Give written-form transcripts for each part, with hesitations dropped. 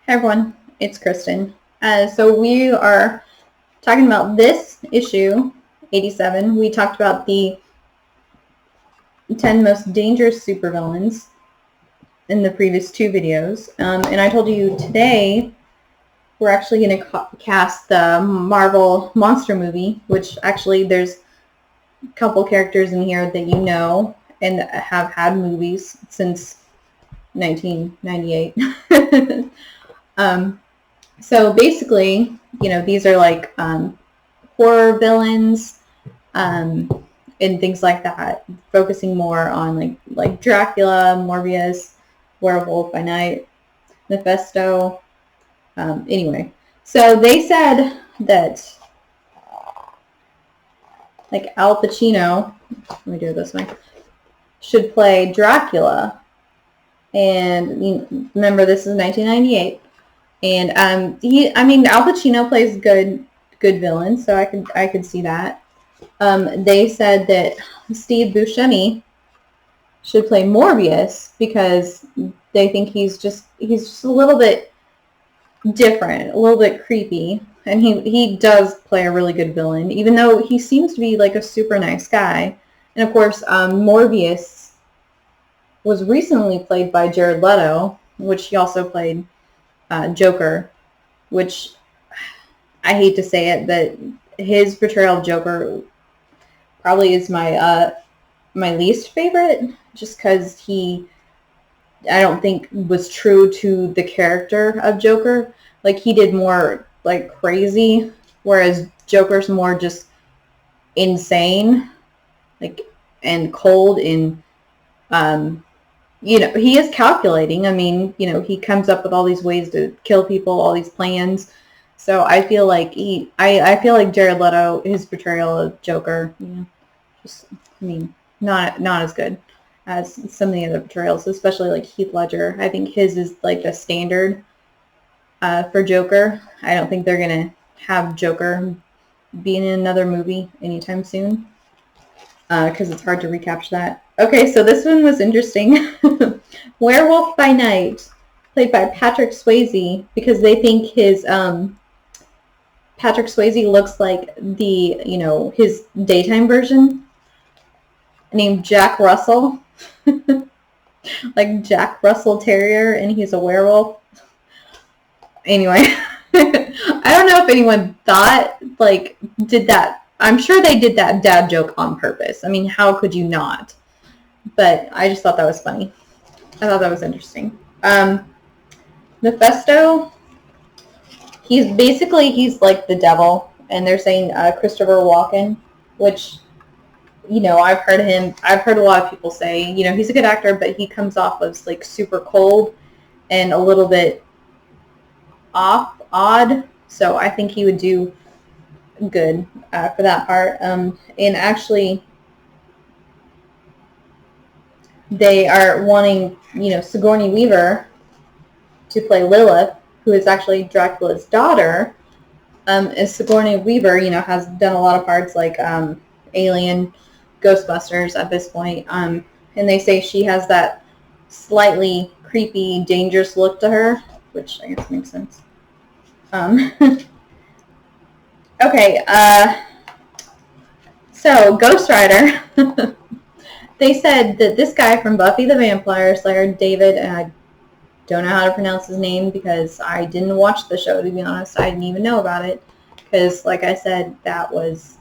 Hi everyone, it's Kristen. So we are talking about this issue, 87. We talked about the 10 most dangerous supervillains in the previous two videos. And I told you today we're actually going to cast the Marvel monster movie, which actually there's a couple characters in here that you know and have had movies since 1998. So basically, these are like horror villains and things like that, focusing more on like Dracula, Morbius, Werewolf by Night, Mephisto. Anyway, so they said that like Al Pacino, let me do it this way, should play Dracula. And remember, this is 1998. And Al Pacino plays good villains, so I could see that. They said that Steve Buscemi should play Morbius because they think he's just a little bit different, a little bit creepy, and he does play a really good villain, even though he seems to be like a super nice guy. And of course, Morbius was recently played by Jared Leto, which he also played Joker, which I hate to say it, but his portrayal of Joker probably is my least favorite, just because I don't think was true to the character of Joker. Like, he did more like crazy, whereas Joker's more just insane, like, and cold and he is calculating. I mean, he comes up with all these ways to kill people, all these plans. So I feel like I feel like Jared Leto, his portrayal of Joker, not as good as some of the other portrayals, especially like Heath Ledger. I think his is like the standard for Joker. I don't think they're gonna have Joker be in another movie anytime soon, because it's hard to recapture that. Okay, so this one was interesting. Werewolf by Night, played by Patrick Swayze, because they think his Patrick Swayze looks like the his daytime version, named Jack Russell, like Jack Russell Terrier, and he's a werewolf. Anyway, I don't know if anyone did that. I'm sure they did that dad joke on purpose. I mean, how could you not? But I just thought that was funny. I thought that was interesting. Mephisto, he's like the devil, and they're saying Christopher Walken, which, I've heard a lot of people say, he's a good actor, but he comes off as like super cold and a little bit odd. So I think he would do good for that part. And actually, they are wanting, Sigourney Weaver to play Lilith, who is actually Dracula's daughter. As Sigourney Weaver, has done a lot of parts like Alien, Ghostbusters at this point. And they say she has that slightly creepy, dangerous look to her, which I guess makes sense. Okay, so Ghost Rider. They said that this guy from Buffy the Vampire Slayer, David, and I don't know how to pronounce his name because I didn't watch the show, to be honest. I didn't even know about it because, like I said, that was,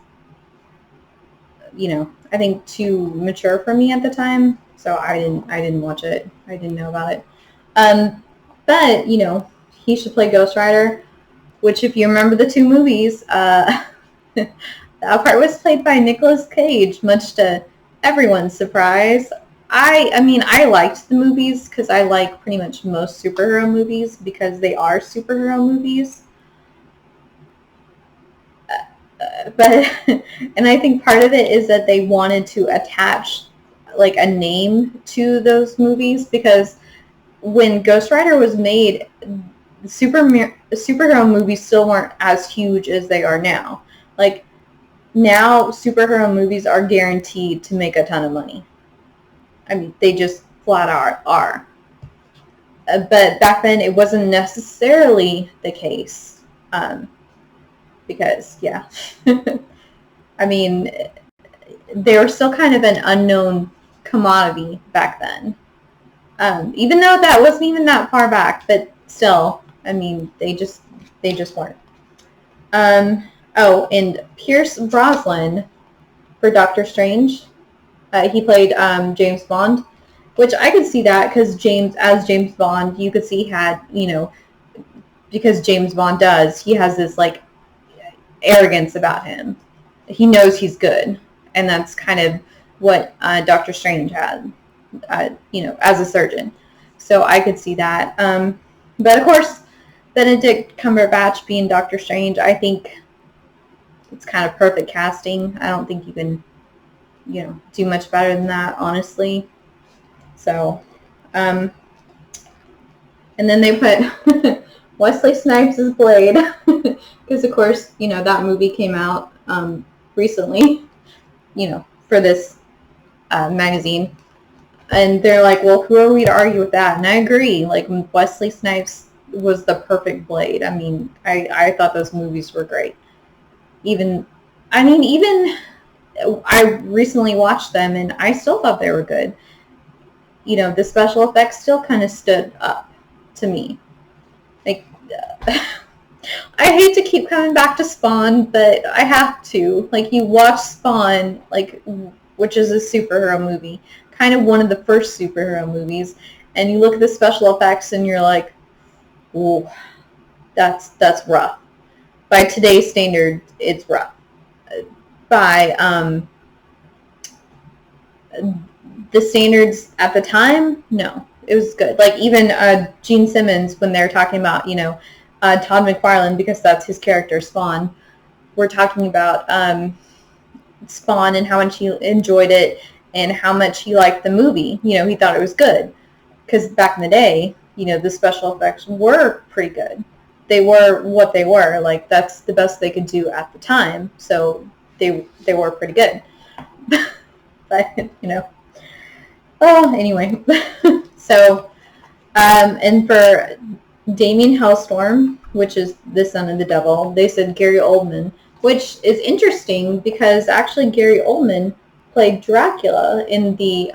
I think too mature for me at the time. So I didn't watch it. I didn't know about it. But, he should play Ghost Rider, which, if you remember the two movies, that part was played by Nicolas Cage, much to everyone's surprise. I liked the movies because I like pretty much most superhero movies because they are superhero movies. But and I think part of it is that they wanted to attach like a name to those movies, because when Ghost Rider was made, superhero movies still weren't as huge as they are now. Like, now superhero movies are guaranteed to make a ton of money. I mean, they just flat out are. but back then it wasn't necessarily the case, because, yeah, I mean, they were still kind of an unknown commodity back then. Even though that wasn't even that far back, but still, I mean, they just weren't. Oh, and Pierce Brosnan for Doctor Strange, he played James Bond, which I could see that because as James Bond, you could see he had, because James Bond does, he has this like arrogance about him. He knows he's good, and that's kind of what Doctor Strange had, as a surgeon. So I could see that. But of course, Benedict Cumberbatch being Doctor Strange, I think it's kind of perfect casting. I don't think you can, do much better than that, honestly. So, and then they put Wesley Snipes as Blade, because of course, that movie came out recently, for this magazine. And they're like, well, who are we to argue with that? And I agree. Like, Wesley Snipes was the perfect Blade. I mean, I thought those movies were great. I recently watched them, and I still thought they were good. The special effects still kind of stood up to me. Like, I hate to keep coming back to Spawn, but I have to. Like, you watch Spawn, like, which is a superhero movie, kind of one of the first superhero movies, and you look at the special effects and you're like, ooh, that's rough. By today's standard, it's rough. By the standards at the time, no, it was good. Like, even Gene Simmons, when they're talking about, Todd McFarlane, because that's his character, Spawn, we're talking about Spawn and how much he enjoyed it and how much he liked the movie. He thought it was good. Because back in the day, the special effects were pretty good. They were what they were. Like, that's the best they could do at the time. So they were pretty good. But, Oh, anyway. So, and for Damien Hellstorm, which is the son of the devil, they said Gary Oldman, which is interesting because actually Gary Oldman played Dracula in the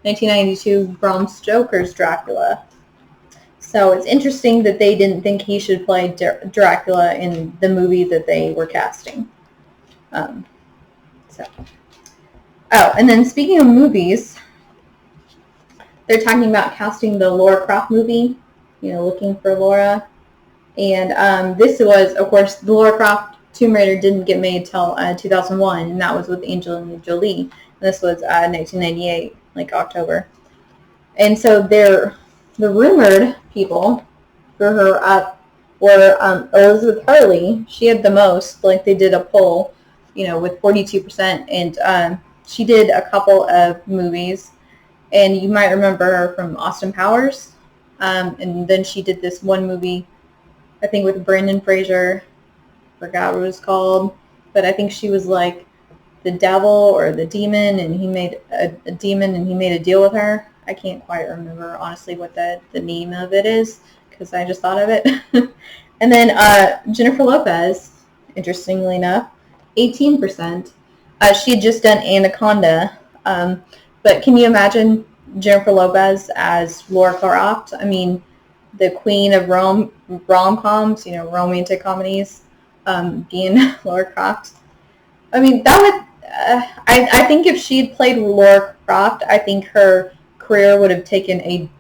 1992 Bram Stoker's Dracula. So it's interesting that they didn't think he should play Dracula in the movie that they were casting. Oh, and then speaking of movies, they're talking about casting the Laura Croft movie, looking for Laura. And this was, of course, the Laura Croft Tomb Raider didn't get made till 2001, and that was with Angelina Jolie. And this was 1998, like October. And so the rumored people for her up were Elizabeth Hurley. She had the most, like they did a poll, with 42%. And she did a couple of movies. And you might remember her from Austin Powers. And then she did this one movie, I think with Brendan Fraser. Forgot what it was called. But I think she was like the devil or the demon, and he made a demon and he made a deal with her. I can't quite remember, honestly, what the name of it is, because I just thought of it. And then Jennifer Lopez, interestingly enough, 18%. She had just done Anaconda. But can you imagine Jennifer Lopez as Laura Croft? I mean, the queen of rom-coms, romantic comedies, being Laura Croft. I mean, that would, I think if she had played Laura Croft, I think her career would have taken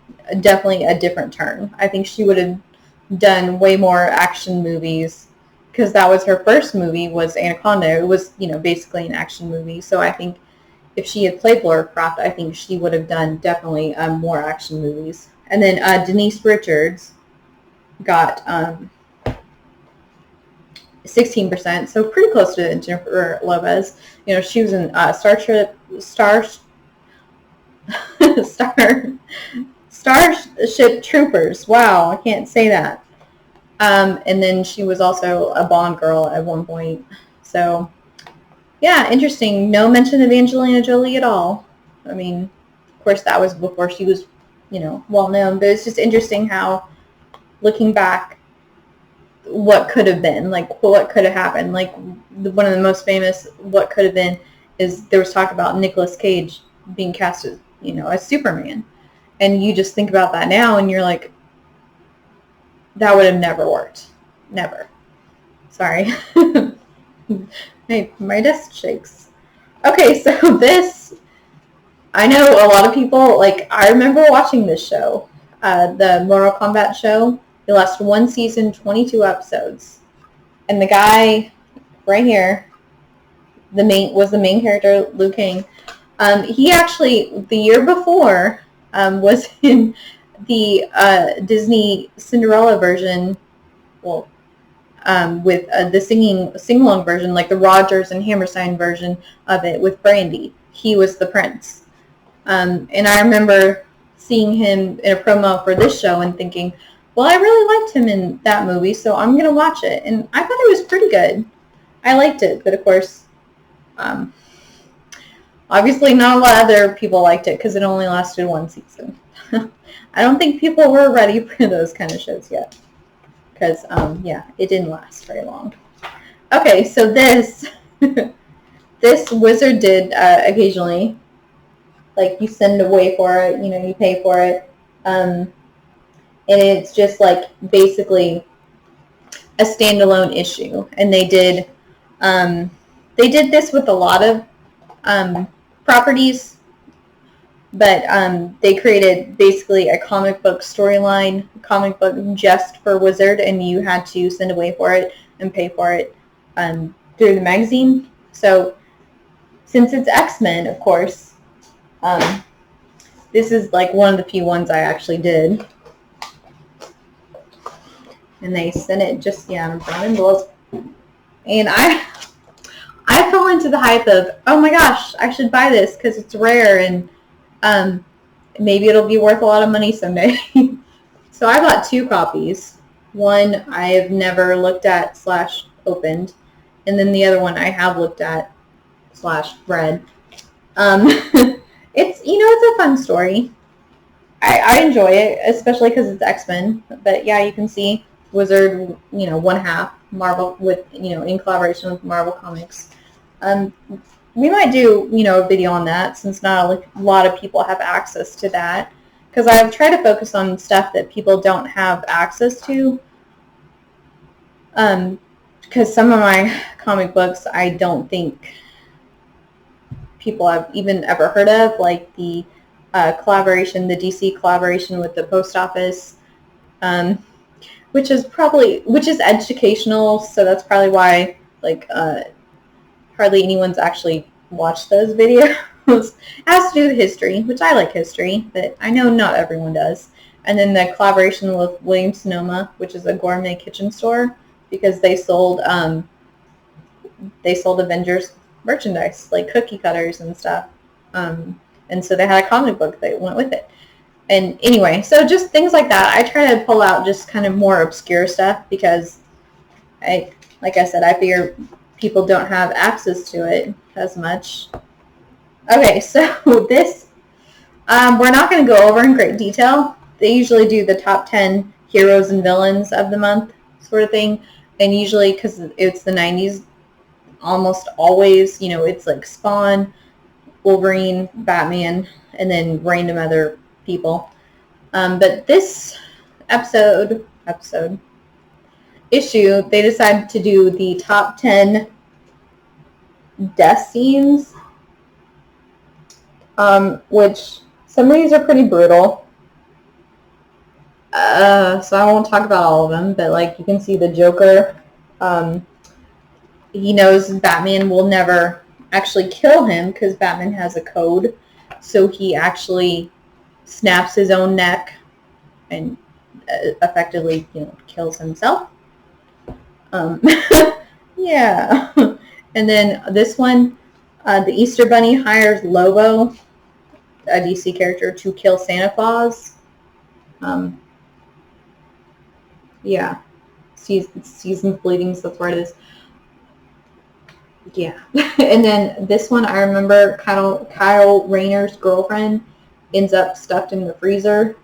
definitely a different turn. I think she would have done way more action movies, because that was her first movie, was Anaconda. It was, basically an action movie. So I think if she had played Laura Croft, I think she would have done definitely more action movies. And then Denise Richards got 16%, so pretty close to Jennifer Lopez. She was in Starship Troopers. Wow, I can't say that. And then she was also a Bond girl at one point. So, yeah, interesting. No mention of Angelina Jolie at all. I mean, of course, that was before she was well known. But it's just interesting how, looking back, what could have been, like what could have happened. Like one of the most famous what could have been is there was talk about Nicolas Cage being cast as, as Superman. And you just think about that now and you're like, that would have never worked. Never. Sorry. My desk shakes. Okay, so this, I know a lot of people, like, I remember watching this show, the Mortal Kombat show. It lasted 1 season, 22 episodes. And the guy right here, was the main character, Liu Kang. He actually, the year before, was in the Disney Cinderella version, well, with the sing-along version, like the Rogers and Hammerstein version of it with Brandy. He was the prince. And I remember seeing him in a promo for this show and thinking, well, I really liked him in that movie, so I'm going to watch it. And I thought it was pretty good. I liked it, but of course, obviously not a lot of other people liked it because it only lasted 1 season. I don't think people were ready for those kind of shows yet. Because, yeah, it didn't last very long. Okay, so this Wizard did occasionally. Like, you send away for it, you pay for it. And it's just, like, basically a standalone issue. And they did this with a lot of properties. But they created basically a comic book storyline, comic book just for Wizard, and you had to send away for it and pay for it through the magazine. So since it's X-Men, of course, this is like one of the few ones I actually did. And they sent it just, brown envelopes. And I fell into the hype of, oh my gosh, I should buy this because it's rare and maybe it'll be worth a lot of money someday. So I bought 2 copies. One I've never looked at / opened, and then the other one I have looked at / read. It's a fun story. I enjoy it, especially because it's X-Men. But yeah, you can see Wizard, 1/2 Marvel with, in collaboration with Marvel Comics. We might do, a video on that since not a lot of people have access to that. Because I've tried to focus on stuff that people don't have access to. Because some of my comic books I don't think people have even ever heard of, like the collaboration, the DC collaboration with the post office, which is educational, so that's probably why, like, hardly anyone's actually watched those videos. It has to do with history, which I like history, but I know not everyone does. And then the collaboration with Williams-Sonoma, which is a gourmet kitchen store, because they sold Avengers merchandise, like cookie cutters and stuff. And so they had a comic book that went with it. And anyway, so just things like that. I try to pull out just kind of more obscure stuff because, like I said, I figure people don't have access to it as much. Okay, so this, we're not going to go over in great detail. They usually do the top 10 heroes and villains of the month sort of thing. And usually, because it's the 90s, almost always, it's like Spawn, Wolverine, Batman, and then random other people. But this issue, they decided to do the top 10 death scenes, which some of these are pretty brutal. So I won't talk about all of them, but like you can see the Joker, he knows Batman will never actually kill him because Batman has a code, so he actually snaps his own neck and effectively, kills himself. Yeah. And then this one, the Easter Bunny hires Lobo, a DC character, to kill Santa Claus. Yeah. Season's bleeding, so that's where it is. Yeah. And then this one, I remember Kyle Rayner's girlfriend ends up stuffed in the freezer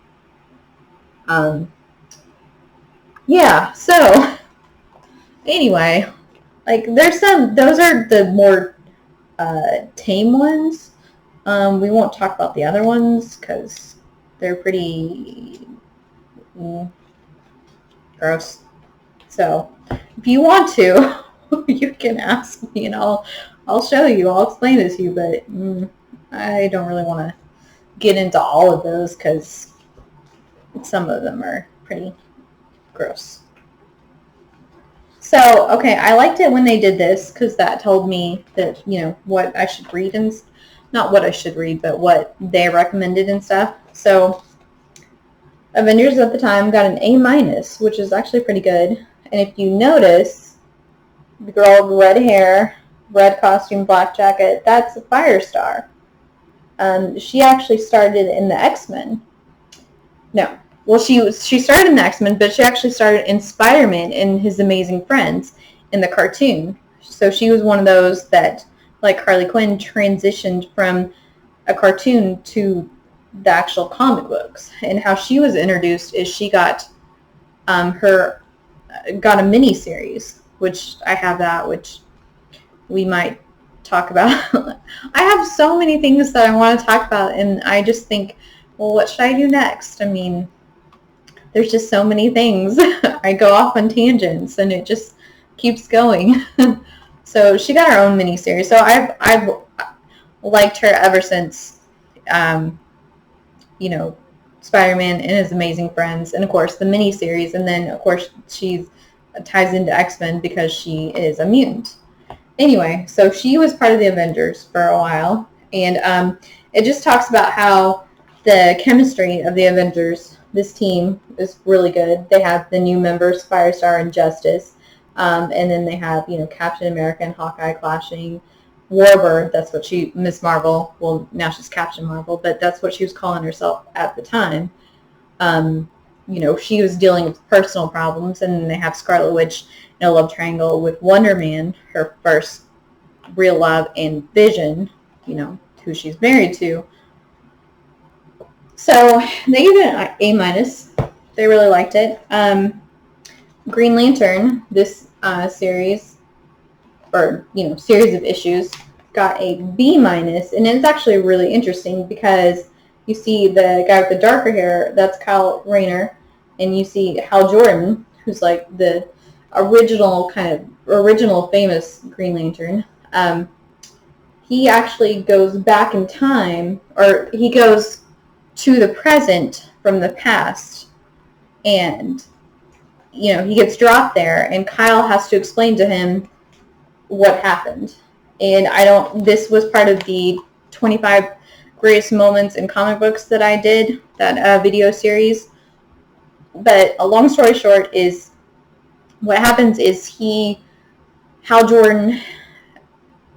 Yeah, so anyway, like those are the more tame ones. We won't talk about the other ones because they're pretty gross. So if you want to, you can ask me and I'll show you. I'll explain it to you, but I don't really want to get into all of those because some of them are pretty gross. So, okay, I liked it when they did this because that told me that, what I should read and not what I should read, but what they recommended and stuff. So, Avengers at the time got an A-, which is actually pretty good. And if you notice, the girl with red hair, red costume, black jacket, that's a Firestar. She actually started in the X-Men. No. Well, she started in the X-Men, but she actually started in Spider-Man and His Amazing Friends in the cartoon. So she was one of those that, like Harley Quinn, transitioned from a cartoon to the actual comic books. And how she was introduced is she got got a mini-series, which I have that, which we might talk about. I have so many things that I want to talk about, and I just think, well, what should I do next? I mean, there's just so many things. I go off on tangents, and it just keeps going. So she got her own miniseries. So I've liked her ever since, Spider-Man and His Amazing Friends, and of course the miniseries, and then of course she ties into X-Men because she is a mutant. Anyway, so she was part of the Avengers for a while, and it just talks about how the chemistry of the Avengers, this team, is really good. They have the new members, Firestar and Justice, and then they have, Captain America and Hawkeye clashing. Warbird, that's what Miss Marvel, well, now she's Captain Marvel, but that's what she was calling herself at the time. She was dealing with personal problems, and then they have Scarlet Witch in a love triangle with Wonder Man, her first real love, and Vision, who she's married to. So they gave it an A-. They really liked it. Green Lantern, this series, or series of issues, got a B-, and it's actually really interesting because you see the guy with the darker hair, that's Kyle Rayner, and you see Hal Jordan, who's like the original famous Green Lantern. He actually goes back in time, or he goes to the present from the past, and he gets dropped there, and Kyle has to explain to him what happened. And this was part of the 25 greatest moments in comic books that I did, that video series. But a long story short is, what happens is Hal Jordan,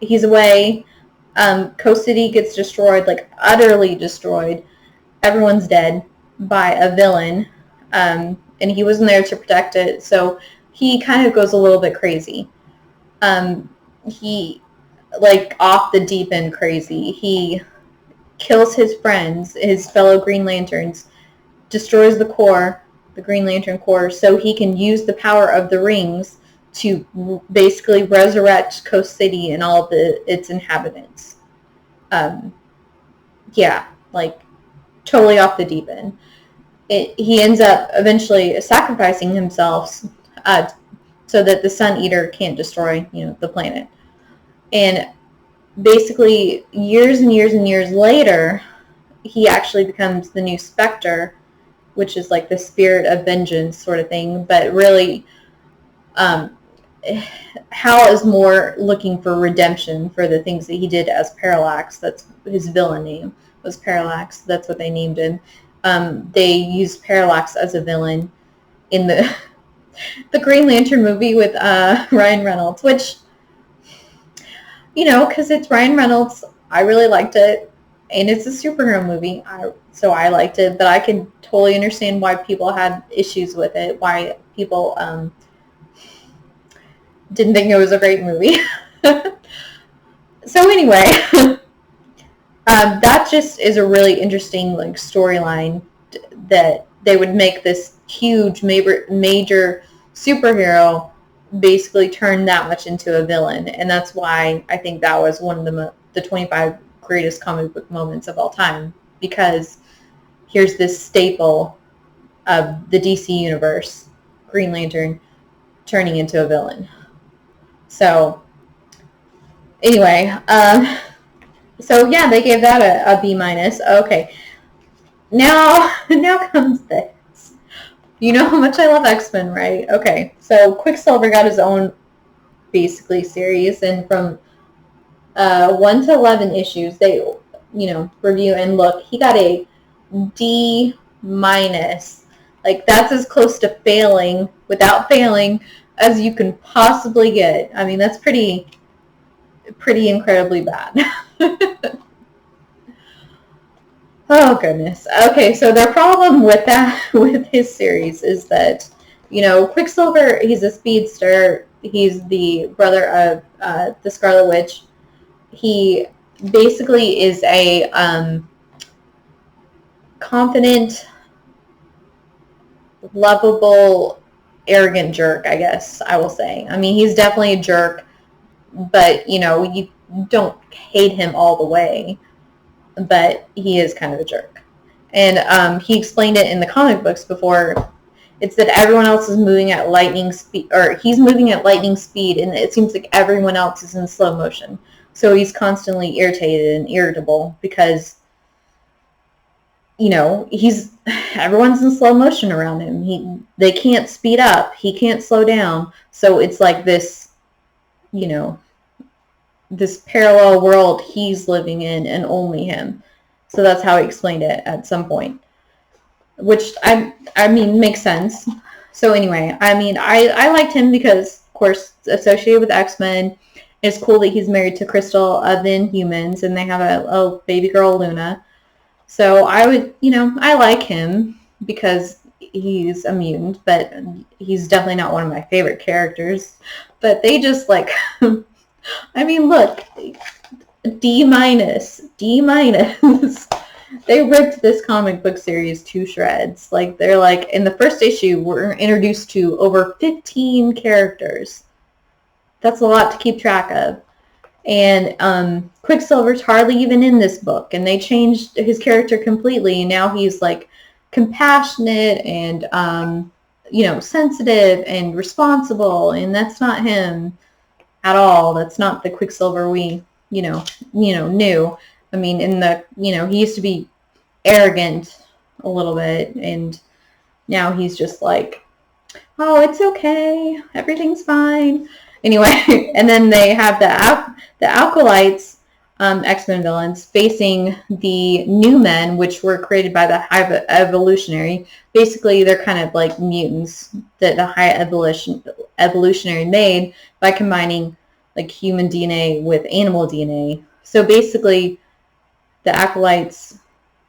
he's away, Coast City gets destroyed, like utterly destroyed. Everyone's dead by a villain, and he wasn't there to protect it, so he kind of goes a little bit crazy. He, like, off the deep end crazy. He kills his friends, his fellow Green Lanterns, destroys the Green Lantern Corps, so he can use the power of the rings to basically resurrect Coast City and all its inhabitants. Totally off the deep end. He ends up eventually sacrificing himself so that the Sun Eater can't destroy, the planet. And basically, years and years and years later, he actually becomes the new Spectre, which is like the spirit of vengeance sort of thing. But really, Hal is more looking for redemption for the things that he did as Parallax. That's his villain name, was Parallax. That's what they named him. They used Parallax as a villain in the Green Lantern movie with Ryan Reynolds, which, because it's Ryan Reynolds, I really liked it, and it's a superhero movie, so I liked it, but I can totally understand why people had issues with it, why people didn't think it was a great movie. So anyway, that just is a really interesting storyline that they would make this huge major superhero basically turn that much into a villain. And that's why I think that was one of the 25 greatest comic book moments of all time, because here's this staple of the DC universe, Green Lantern, turning into a villain. So anyway, so yeah, they gave that a B minus. Okay, now comes this. You know how much I love X-Men, right? Okay, so Quicksilver got his own basically series, and from 1 to 11 issues, they review and look. He got a D minus. Like, that's as close to failing without failing as you can possibly get. I mean, that's pretty incredibly bad. Oh goodness. Okay, so their problem with his series is that, Quicksilver, he's a speedster. He's the brother of the Scarlet Witch. He basically is a confident, lovable, arrogant jerk, I guess I will say. I mean, he's definitely a jerk, but, you don't hate him all the way. But he is kind of a jerk. And he explained it in the comic books before. It's that everyone else is moving at lightning speed, or he's moving at lightning speed, and it seems like everyone else is in slow motion. So he's constantly irritated and irritable because, everyone's in slow motion around him. They can't speed up. He can't slow down. So it's like this, this parallel world he's living in, and only him. So that's how he explained it at some point, which I mean makes sense. So anyway, I mean I liked him because, of course, associated with X-Men. It's cool that he's married to Crystal of the Inhumans, and they have a baby girl, Luna. So I would, I like him because he's a mutant, but he's definitely not one of my favorite characters. But they just I mean, look, D minus. They ripped this comic book series to shreds. They're in the first issue, we're introduced to over 15 characters. That's a lot to keep track of. And Quicksilver's hardly even in this book, and they changed his character completely. And now he's compassionate and sensitive and responsible, and that's not him at all. That's not the Quicksilver we, knew. I mean, he used to be arrogant a little bit, and now he's just oh, it's okay, everything's fine. Anyway, and then they have the Acolytes, X-Men villains, facing the New Men, which were created by the High Evolutionary. Basically, they're kind of like mutants that the High Evolutionary made by combining human DNA with animal DNA. So basically, the Acolytes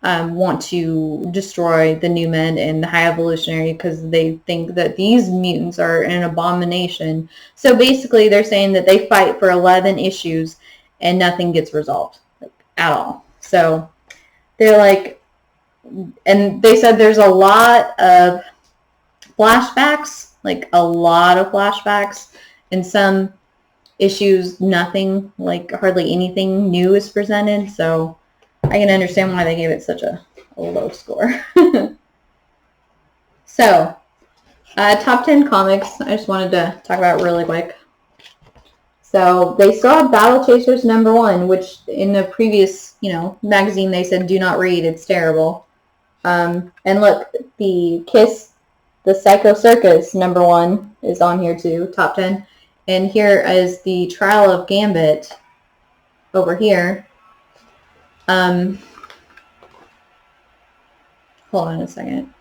want to destroy the New Men and the High Evolutionary because they think that these mutants are an abomination. So basically, they're saying that they fight for 11 issues and nothing gets resolved at all. So they're and they said there's a lot of flashbacks, in some issues, nothing, hardly anything new is presented. So I can understand why they gave it such a low score. So, top 10 comics I just wanted to talk about really quick. So, they still have Battle Chasers #1, which in the previous, magazine they said do not read, it's terrible. And look, the Kiss the Psycho Circus #1 is on here too, top 10. And here is the Trial of Gambit over here. Hold on a second.